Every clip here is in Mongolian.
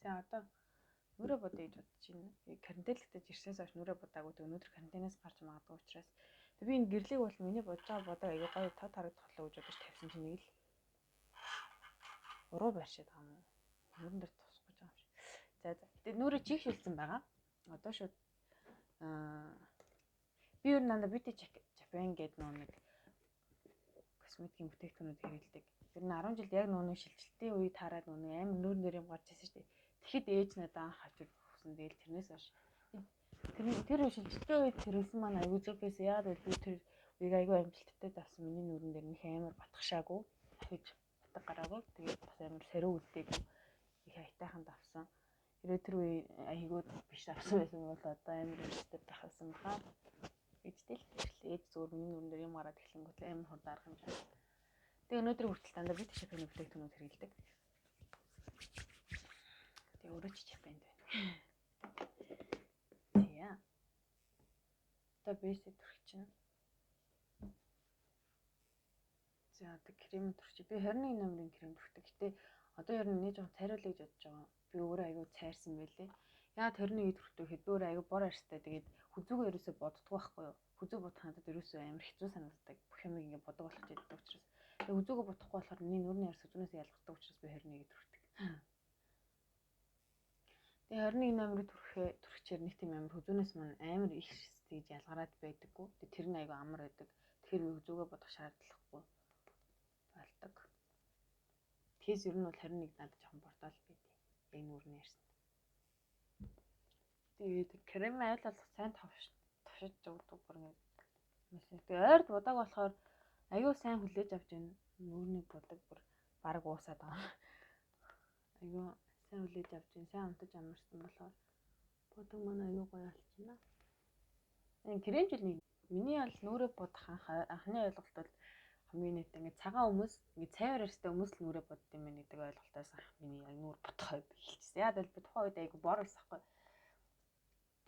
Тэгээ одоо нүрэ бодё гэж бодож байна. Карантинлэгтэж ирсээс хойш нүрэ бодаагүй. Тэгээ өнөөдөр карантинаас гарч магадгүй учраас би энэ гэрлийг бол миний бодож байгаа бодог аягүй гоё тод харагдахлаа гэж бодож тавьсан чинь нэг л уруу байршаад байгаа юм. Нүрэн дээр тусах гэж байгаа юм шиг. За. Тэгээ нүрэ чихшүүлсэн байгаа. Одоо шууд би ер нь дандаа Beauty Japan гэдэг нэг косметикийн бүтээгдэхүүнүүд хэрэглэдэг. Тэр нь 10 жилд яг нүүн шилжилтийн үе таарад нүүн амар нүүр нэр юм гарч ирсэн шүү дээ. Тэгэхэд ээж надаа хавч өгсөн. Тэгэл тэрнээс хойш тэр шилжилтийн үед тэрсэн маань аягүй зүг байсан. Яагаад гэвэл би тэр үеиг аягүй амжилттай давсан. Миний нүрэн дээр нэг амар батгашаагүй. Ахиж батг гараагүй. Тэгээд бас амар сариу үлдээгүй. Их айтайхан давсан. Тэр үе аягүй биш давсан байсан бол одоо амар амжилттай давсан баа. Эцтэй л ээж зүгээр миний нүрэн дээр юм гараад эхлэнгүүт амар хурд арга юм шиг. Тэгээ өнөөдөр хүртэл дандаа Beauty Japan бүтээгдэхүүнүүд хэрэглэдэг. Тэгээ өөрөө ч Japan-д байна. Яа. Одоо бэсэ төрөх чинь. За одоо крем төрчих. Би 21 номерын крем төрдөг. Гэтэ одоо ер нь нэг жоохон цайруулъя гэж бодож байгаа. Би өөрөө аягүй цайрсан байлээ. Яагаад 21-ийг төрдөг гэхэд би өөрөө аягүй бор арьстай. Тэгээд хүзүүгээ ерөөсөө боддгоо байхгүй юу? Хүзүү бодох надад ерөөсөө амар хэцүү санагддаг. Бүх юм ингэ бодог болгож яддаг учраас. Тэгээд хүзүүгээ бодохгүй болохоор миний нүрийн арьс хүзүүнээс ялгардаг учраас би 21-ийг төрдөг. Тэгээ 21 номерыг төрөхчээр нэг тийм амар хүзүүнээс маань амар их тэгж ялгараад байдаггүй. Тэр нь аягүй амар байдаг. Тэгэхээр би хүзүүгээ бодох шаардлагагүй болдог. Тэгээс ер нь бол 21 надад жоохон бордоол байдیں۔ Яг нүрийн арьсанд. Тэгээд крем айл болох сайн товшиж өгдөг бүр ингэ. Тэгээ ойрд будааг болохоор аягүй сайн хүлээж авч байна. Нүрний будаг бүр баг уусаад байгаа. Аягүй сайн хүлээж авч байна. Сайн унтаж амарсан болохоор будаг маань аягүй гоё болчихно. Энэ кремжил нэг миний бол нүрээ бодох анхны ойлголт бол хамгийн нийт ингэ цагаан хүмүүс ингэ цайвар арьстай хүмүүс л нүрээ бодд юм байна гэдэг ойлголтоос миний яг нүр бодох хэлчихсэн. Яг л би тухайн үед аягүй бор байсаахгүй.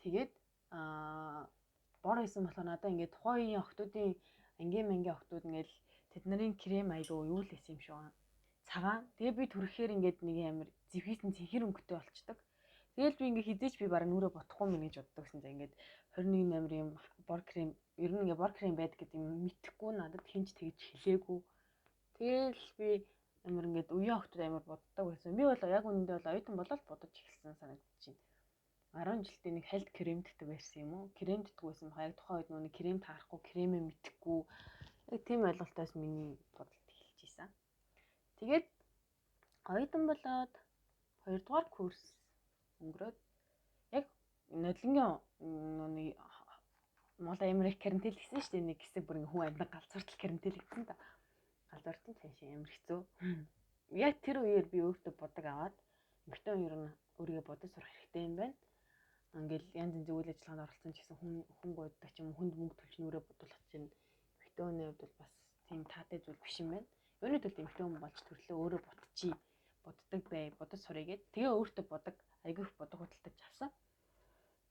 Тэгээд бор байсан болохоор надаа ингээд тухайн үеийн охтуудын ангийн охтууд ингээд тэд нарын крем аягүй юу л байсан юм шиг байна. Цагаан. Тэгээ би төрөхээр ингээд нэг амар зэвхийсэн цэнхэр өнгөтэй болчдөг. Тэгэл би ингээд хизээч би бараг нүрээ бодохгүй мэн гэж боддог гэсэн. За ингээд 21 номерын бор крем ер нь ингээд бор крем байдаг гэдэг юм мэдхгүй надад хинч тэгж хэлээгүй. Тэгэл би амар ингээд үеийн охтууд амар боддог байсан. Би бол яг үнэндээ бол оюутан болоод бодож эхэлсэн санагдаж байна. 10 жилдээ нэг хальт крем дэтдэг байсан юм уу? Крем дэтдэг байсан баг. Яг тухайн үед нүг крем таарахгүй, кремээ мэдхгүй. Яг тийм ойлголтоос миний бодолд эхэлж ийсэн. Тэгээд оюутан болоод 2 дугаар курс өнгөрөөд яг нодлонгийн нүг Монгол амар их карантинлэгсэн шүү дээ. Нэг хэсэг бүр хүн амьд галзууртал карантинлэгсэн та. Галзууртын цааш амар хэцүү. Яг тэр үеэр би өөртөө бодог аваад эмэгтэй хүн ер нь өөрийгөө бодож сурах хэрэгтэй юм байна. Ингээл янз янзын үйл ажиллагаанд оролцсон ч гэсэн хүн гойддаг ч юм хүнд мөнгө төлж нүрээ бодуулах чинь эмэгтэй хүний хувьд бол бас тийм таатай зүйл биш юм байна. Өөрөөр хэлбэл эмэгтэй хүн болж төрлөө өөрөө боддог бай, бодож сурыг гээд тэгээ өөртөө бодог айгүй их бодог худалдаж авсан.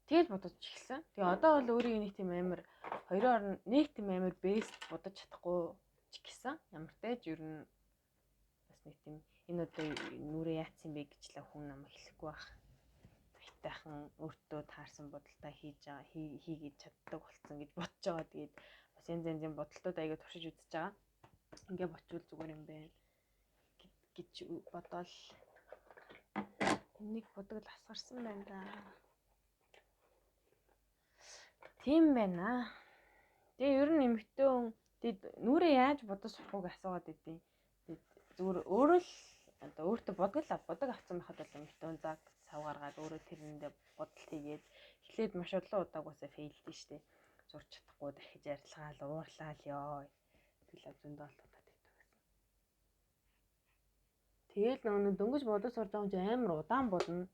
Тэгэл бодож эхэлсэн. Тэгээ одоо бол өөрийн нэг тийм амар хоёроор нэг тийм амар бэст бодож чадахгүй ч гэсэн ямар ч ер нь бас нэг тийм энэ одоо нүрээ яатсан бэ гэж л хүн намайг хэлэхгүй байх. Айтайхан өөртөө таарсан бодолтой хийгээд чаддаг болсон гэж бодож байгаа. Тэгээд бас янз янзын бодолтууд аяга туршиж үзэж байгаа. Ингээ бочвол зүгээр юм байна гэж бодоол энийг бодог л асгарсан байна да. Тийм байна. Тэгээ ер нь эмэгтэй хүн нүрээ яаж бодож сурахыг асуугаад байдیں۔ Зүгээр өөрөө л одоо өөртөө бодог авсан байхад бол эмэгтэй хүн заг сав гаргаад өөрөө тэрэндээ бодолт хийгээд эхлээд маш олон удаагүйсаа фейлдэн штэ. Сурч чадахгүй дахиж арилгаал уурлаал ёо. Тэгэл зөндөө алдаад байдаг гэсэн. Тэгэл нөгөө дөнгөж бодож сурж байгаа юм чи амар удаан бодно.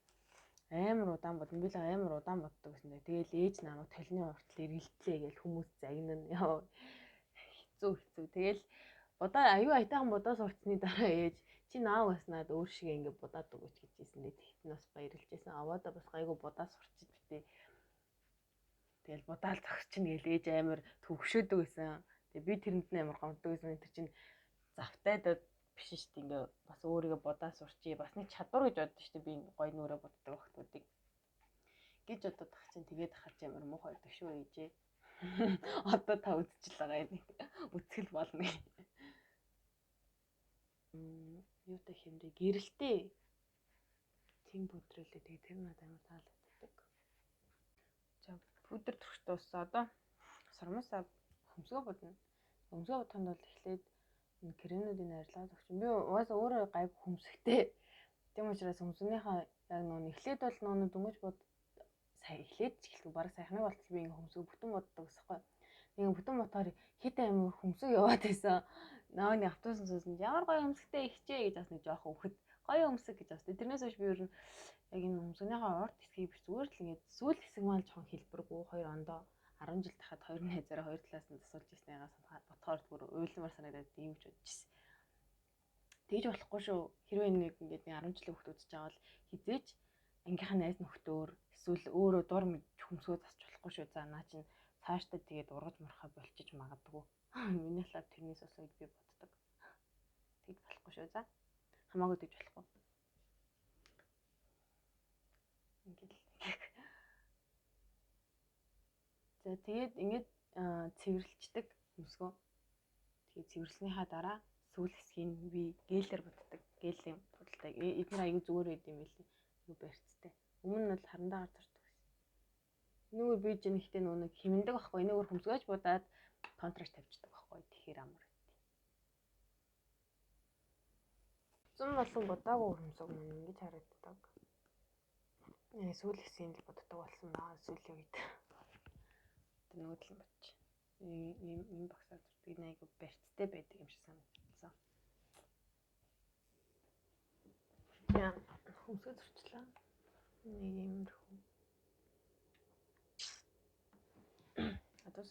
Би л амар удаан боддог гэсэн. Тэгэл ээж намайг толны уртл эргэлтлээ гэж хүмүүс загнана ёо. Хэцүү. Тэгэл аюу айтайхан бодож сурцсны дараа ээж чи нааг баснаад өөр шиг ингэ будаад өгөөч гэж хэлсэн. Тэгэхэд нь бас баярлж байсан. Аваада бас гайгүй будаад сурчиж битээ. Тэгэл будаал зогсчихно гэж ээж амар төвөгшөөдөг байсан. Тэгээ би тэрэнд нь амар гомддог байсан. Тэр чинь завтай биш шүү дээ. Ингээ бас өөрийгөө будаа сурчий. Бас нэг чадвар гэж боддоо шүү дээ. Би гоё нүрэ буддаг хүмүүсийг гэж бодоод тах чинь тэгээд хаж ямар муухай байдаг шүү ээжээ. Одоо та үзчихэл байгаа юм. Үтгэл болно. Юутай хэмрээ гэрэлтэй. Тим бүдрэлээ тэгээд тэр надад амар таалагддаг. За бүдэр төрхтөөс одоо сармасаа хөмсгөө бодно. Хөмсгөө бодоход бол эхлээд кремнүүдийн арилгаад өгч. Би угаасаа өөрөө гайг хөмсгтэй. Тийм учраас хөмсгийнхаа яг нөө эхлээд бол нөө дөнгөж бод сая эхлээд ч гэлгүй баг сайхныг болтол би ингээ хөмсгөө бүтэн боддог гэсэхгүй. Ингээ бүтэн ботоор хит амир хөмсөг яваад байсан. Нааны автобусын суусан ямар гоё хөмсгтэй ихчээ гэж бас нэг жоохон өхөд гоё хөмсөг гэж бас. Тэрнээс хойш би ер нь яг энэ хөмсгийнхаа урт хэсгийг биш зүгээр л ингээ сүүл хэсэг маань жоохон хэлбэргүй 2 ондоо 10 жил тахад 2 найзаараа 2 талаас нь засуулж ирснээс ботхоор зүгээр уйлмар санагдаад ийм ч бодчихсон. Тэгж болохгүй шүү. Хэрвээ нэг ингээд 10 жилийн хүүхд үзэж байгаа бол хизээч ангийнхаа найз нөхдөөр эсвэл өөрөө дур хөмсгөө засч болохгүй шүү. За наа чинь цаашдаа тэгээд ургаж мурхаа болчих магадгүй. Миний талаар тэрнээс болоо гэж би боддог. Тэгж болохгүй шүү. За хамаагүй тэгж болохгүй. Ингээл. За тэгээд ингээд цэвэрлждэг хөмсгөө. Тэгээд цэвэрлснийхаа дараа сүүл хэсгийг би гээлээр боддог. Гээлийн бодолтой. Эдгээр аягүй зүгээр байд юм билий. Аюу барьцтай. Өмнө нь бол харандаагаар зардаг байсан. Энэгээр би ч нэгтэй нэг хэмндэг байхгүй. Энэгээр хөмсгөөж будаад контраст тавьчихдаг байхгүй. Тэгэхээр амар байд. Зам болон будаагүй хөмсөг мөн ингэж харагддаг. Сүүл хэсгийг л боддог болсон маа сүүлийн үед. Тэр нүүдэл нь бач. Ийм багсаад би нэг барьцтай байдаг юм шиг санагдсан. Яа, хөмсгөө зурчлаа. Нэг юм хөө. Одоо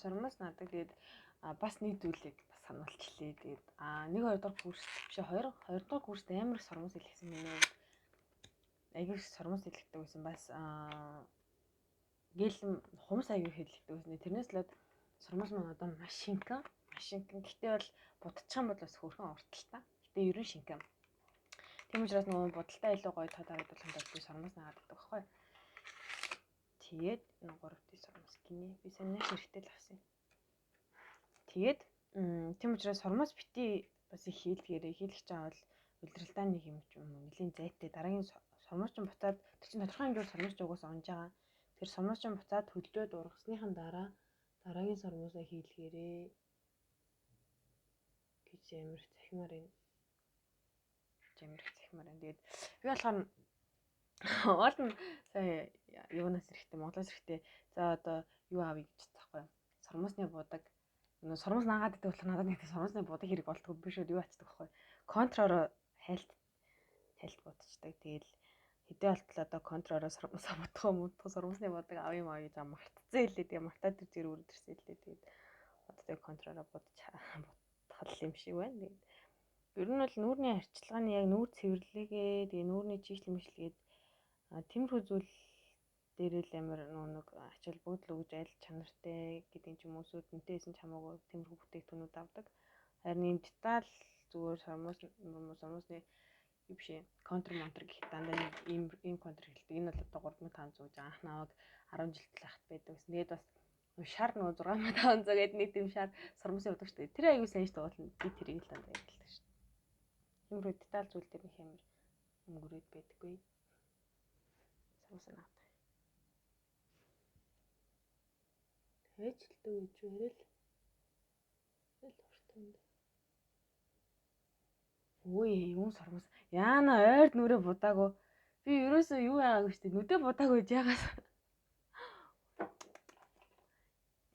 сармас надад тэгээд бас нэг зүйлийг бас сануулж хэлээ. Тэгээд 1 2 дахь курс биш 2 дахь курст амар их сармас илгэсэн мэнэ. Аягүй сармас илгдэг байсан бас гэлэн хумс аягүй хэлэгдэг байсан. Тэрнээс л сармас маань одоо маш шинхэн. Гэхдээ бол будчих юм бол бас хөрхөн урталтай. Гэтэ ерөн шинхэн. Тийм учраас нөгөө будалтай илүү гоё тоо дарагдуулахад би сармас наагаад байдаг байхгүй. Тэгээд энэ 3 сармас гинэ. Би санийх хэрэгтэй л авсан. Тэгээд тийм учраас сармас бити бас их хийлдгээрээ хийлгэж байгаа бол улиралдаа нэг юм ч юм уу нэлийн зайтай дараагийн сармас ч буцаад тэр чинь тодорхой хэмжээгээр сармас угаас онж байгаа. Тэр сармас ч буцаад хөлдөөд ургасныхан дараа дараагийн сармасаа хийлгээрээ гэж амар захимаар юм. Тэгээд би болохоор олон сая юунаас эрэхтэй Монголоос эрэхтэй за одоо юу авъя гэж таахгүй. Сармасны будаг. Нөгөө сармас наагаад идэх болохоор надад нэг сармасны будаг хэрэг болтгоо биш үү юу ачдаг байхгүй. Контророо хайлт бодчихдаг. Тэгэл хэдий болтол одоо контророо сармасаа бодох сармасны будаг авъя маа гэж мартцсан хэлээ. Тэгээ мартаад тэр үрд ирсэн хэлээ. Тэгээд одоо контророо бодох юм шиг байна. Тэгээд ер нь бол нүүрний арчилгааны яг нүүр цэвэрлэгээ тэгээ нүүрний чийгэл мэтлгээд тиймэрхүү зүйл дээр л амар нэг ачаал бүгд л өгж айл чанартай гэдэг юм уусууд нэтээсэн ч хамаагүй тиймэрхүү бүтээгдэхүүнүүд авдаг. Харин ийм деталь зүгээр сармасны юу биш контр гэх дандаа нэг ийм контр хэлдэг. Энэ бол одоо 3500 анх наваг 10 жилт л ахт байдаг гэсэн. Тэгээд бас шар нөгөө 6500 гэдэг нэг тийм шар сармасын удаг шүү дээ. Тэр аягүй сайн шүү дээ. Би тэрийг л дандаа хэлдэг шүү. Тиймэрхүү деталь зүйл дээр нэг амар өнгөрөөд байдаггүй. Сармас наад. Хэжлдэг гэж ярил. Эл уртанд. Ой, юм сармас. Яана ойрд нүрэ будаагүй. Би ерөөсөө юу яагагүй шүү дээ. Нүдэ будаагүй гэж ягаас.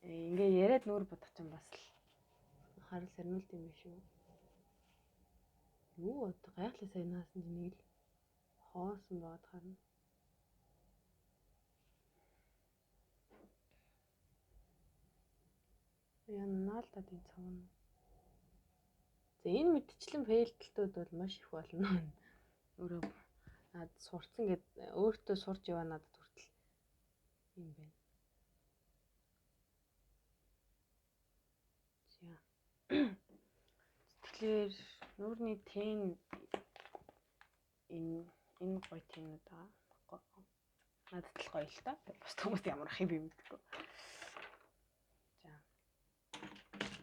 Ингээ яриад нүур будах ч юм бас л харал сарниулт юм биш үү? Юу одоо гайхлаа сайн наасан чинь нэг л хоосон бод харна. Яна л та тийм цавна. За энэ мэдчлэн фейлтэлтүүд бол маш их болно. Өөрөө над сурцсан гэд өөртөө сурч яваа надад хүртэл юм байна. За. тэгэхээр нүүрний тэн энэ гоё тэнүүд байгаа. Надад л гоё л та. Бус хүмүүс ямар ах юм бэ мэдгүй. За.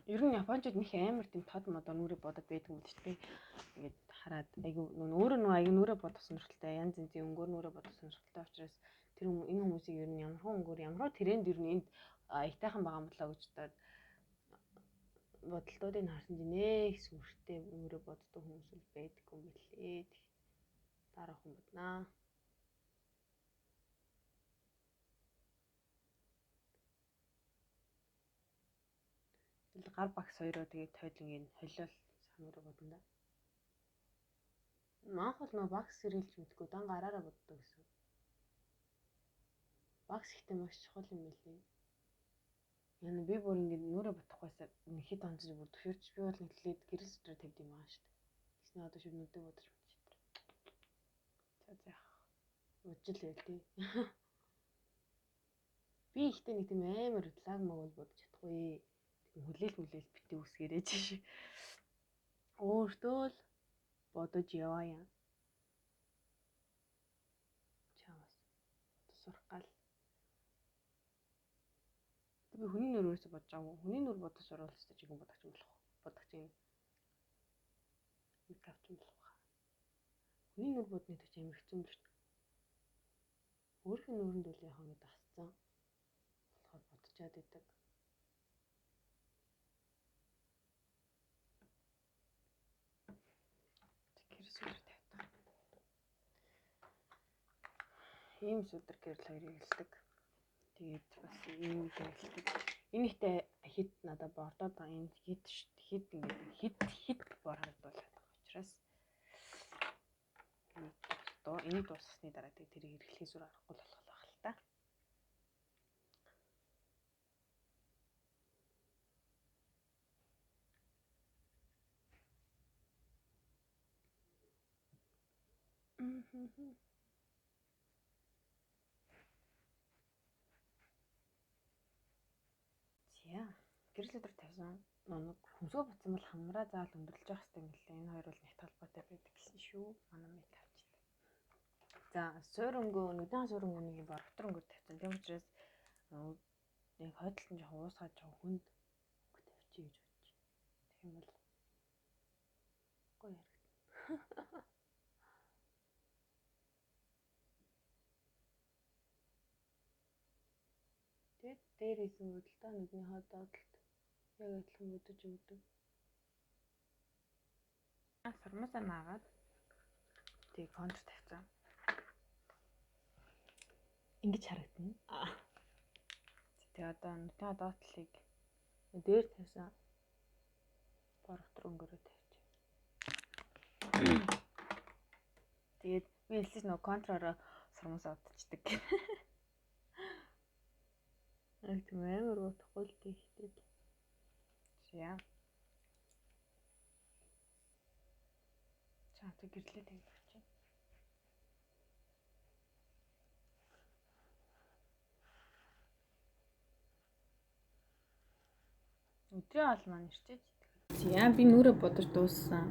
Ер нь Япончууд нэг амар тийм тод модоо нүрээ бодод байдаг юм шүү дээ. Ингээд хараад айгүй өөрөө нөгөө айгүй нүрээ бодох сонирхолтой, янз янзын өнгөөр нүрээ бодох сонирхолтой учраас тэр энэ хүмүүсийг ер нь ямар өнгөөр тренд ер нь энд аятайхан байгаа юм болоо гэж бодолтуудыг харсан чинь их сүртэй нүрээ боддог хүмүүс л байдаг юм билээ. Дараах юм боднаа. Гар багс хоёроо тэгээд тойлонгийн холиол сануураа бодно да. Маах бол нөө багс сэрэлж мэдгүй дан гараараа боддог гэсэн. Багс ихтэй маш чухал юм билээ. Яна би бүр ингэ нүрээ бодохгүйсаа хэд онцож бүр төвшөрч би бол нэглээд гэрэл өдрөө тавьд юм аа шүү дээ. Тэгснэ одоо шууд нүдээ бодож мэдчихэв. За уучлал байл тий. Би ихтэй нэг тийм амар лаг могол бодож чадахгүй. Хүлээл битээ үсгэрээ чи. Өөртөө л бодож яваа юм. Чамаас сурах гал. Би хүний нүрээс бодож байгаа. Хүний нүр бодож оруулах чиг юм бодож юм болох. Бодож юм. Микап юм болох. Хүний нүр бодны төч амар хэцүү юм шүү дээ. Өөрхийн нүрэнд үл яхаа гэдэг асцсан. Болохоор бодчаад идэг. Ийм сүдэр гэрэл хоёрыг хэлдэг. Тэгээд бас ийм хэлдэг. Энэ ихтэй хит надад бордоод байгаа. Энэ хит ингээд хит бор харагдуулаад байгаа учраас энийг дуусгасны дараа тэрийг хэрэглэхээс өөр аргагүй болох байх л та. Яа, гэрэл өдөр тавьсан. Нэг хөмсгөө буцсан бол хамраа заал өндөрлөж явах хэрэгтэй юм лээ. Энэ хоёр бол нэгт холбоотой байдаг гэсэн шүү. Манай мэд тавьчихсан. За, суурөнгөө, нүдэн суурөнгөнийг бор дотор өнгөөр тавьсан. Тийм учраас яг хойдолтон жоохон уусгаад жоохон хүнд тавьчих гэж бодчих. Тийм бол гоё харагдана. Тэгээд дээрээс нь худалдаа нүдний хадаад яг адилхан өдөж өгдөг. Сармасаа наагаад тэг контр тавьсан. Ингэж харагдана. Тэгээ одоо нүдний доотлыг дээр тавьсан. Бор дотор өнгөөрөө тавьчих. Тэгээд би хэлсэн нөгөө контророо сармасаа удчихдаг. Тийм амар утгагүй л тийхтэй. Яа. За тэг гэрлээ тавьж байна. Өдрийн хоол маань ирчээж. Яа би нүрэ бодож дууссан.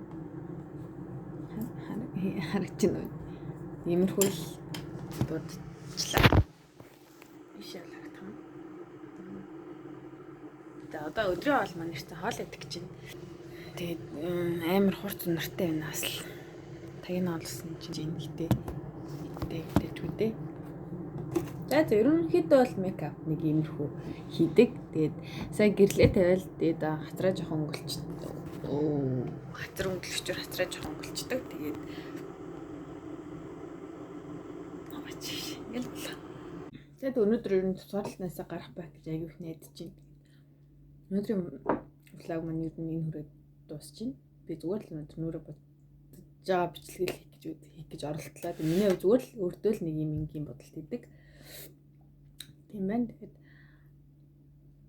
Харагч нь. Иймэрхүү л бодчихлаа. Иш ялах юм. Одоо өдрийн хоол маань ирсэн хоол идэх гэж байна. Тэгээд амар хурц үнэртэй байна асал. Тагнаа олсон чинь ихтэй тэгтээ. За ерөнхийдөө бол мейкап нэг иймэрхүү хийдэг. Тэгээд сайн гэрлээ тавиал тэгээд хацраа жоохон өнгөлчдөг. Хацар өнгөлчөөр хацраа жоохон өнгөлчдөг. Тэгээд ингээл болоо. Тэгээд өнөөдөр ер нь сургалтнаасаа гарах байх гэж аягүй их найдаж байна. Өнөөдрийн влог маань ер нь энэ хүрээд дуусчихна. Би зүгээр л өнөөдөр нүрэ бодож байгаа бичлэгийг хийх гэж оролдлоо. Тэгээд миний хувьд зүгээр л өөртөө л нэг юм ингийн бодолт хийдэг. Тийм байна. Тэгээд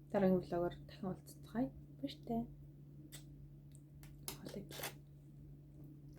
дараагийн влогоор дахин уулзцгаая. Баяртай.